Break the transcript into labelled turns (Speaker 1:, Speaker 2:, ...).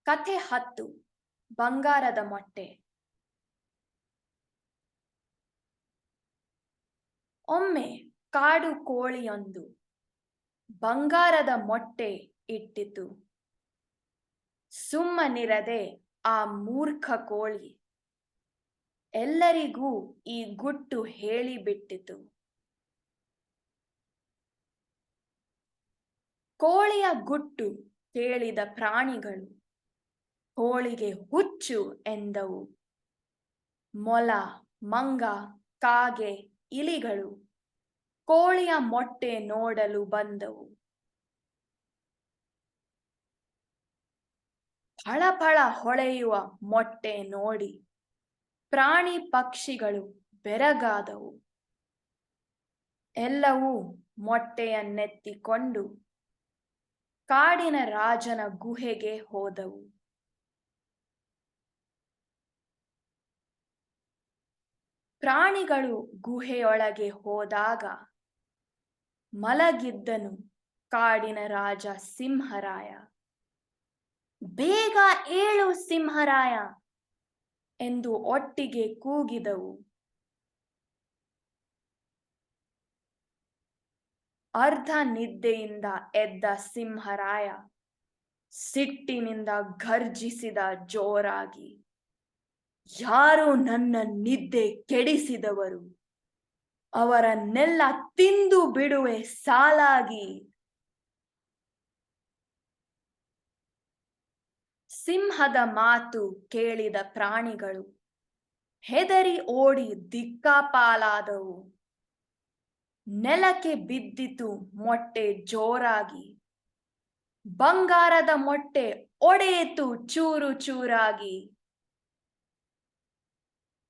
Speaker 1: ಕಥೆ 10 ಬಂಗಾರದ ಮೊಟ್ಟೆ. ಒಮ್ಮೆ ಕಾಡು ಕೋಳಿಯೊಂದು ಬಂಗಾರದ ಮೊಟ್ಟೆ ಇಟ್ಟಿತು. ಸುಮ್ಮನಿರದೆ ಆ ಮೂರ್ಖ ಕೋಳಿ ಎಲ್ಲರಿಗೂ ಈ ಗುಟ್ಟು ಹೇಳಿಬಿಟ್ಟಿತು. ಕೋಳಿಯ ಗುಟ್ಟು ಕೇಳಿದ ಪ್ರಾಣಿಗಳು ಕೋಳಿಗೆ ಹುಚ್ಚು ಎಂದವು. ಮೊಲ, ಮಂಗ, ಕಾಗೆ, ಇಲಿಗಳು ಕೋಳಿಯ ಮೊಟ್ಟೆ ನೋಡಲು ಬಂದವು. ಫಳಫಳ ಹೊಳೆಯುವ ಮೊಟ್ಟೆ ನೋಡಿ ಪ್ರಾಣಿ ಪಕ್ಷಿಗಳು ಬೆರಗಾದವು. ಎಲ್ಲವೂ ಮೊಟ್ಟೆಯನ್ನೆತ್ತಿಕೊಂಡು ಕಾಡಿನ ರಾಜನ ಗುಹೆಗೆ ಹೋದವು. ಪ್ರಾಣಿಗಳು ಗುಹೆಯೊಳಗೆ ಹೋದಾಗ ಮಲಗಿದ್ದನು ಕಾಡಿನ ರಾಜ ಸಿಂಹರಾಯ. ಬೇಗ ಏಳು ಸಿಂಹರಾಯ ಎಂದು ಒಟ್ಟಿಗೆ ಕೂಗಿದವು. ಅರ್ಧ ನಿದ್ದೆಯಿಂದ ಎದ್ದ ಸಿಂಹರಾಯ ಸಿಟ್ಟಿನಿಂದ ಘರ್ಜಿಸಿದ ಜೋರಾಗಿ, ಯಾರು ನನ್ನ ನಿದ್ದೆ ಕೆಡಿಸಿದವರು, ಅವರನ್ನೆಲ್ಲ ತಿಂದು ಬಿಡುವೆ ಸಾಲಾಗಿ. ಸಿಂಹದ ಮಾತು ಕೇಳಿದ ಪ್ರಾಣಿಗಳು ಹೆದರಿ ಓಡಿ ದಿಕ್ಕಾಪಾಲಾದವು. ನೆಲಕ್ಕೆ ಬಿದ್ದಿತು ಮೊಟ್ಟೆ ಜೋರಾಗಿ. ಬಂಗಾರದ ಮೊಟ್ಟೆ ಒಡೆಯಿತು ಚೂರು ಚೂರಾಗಿ.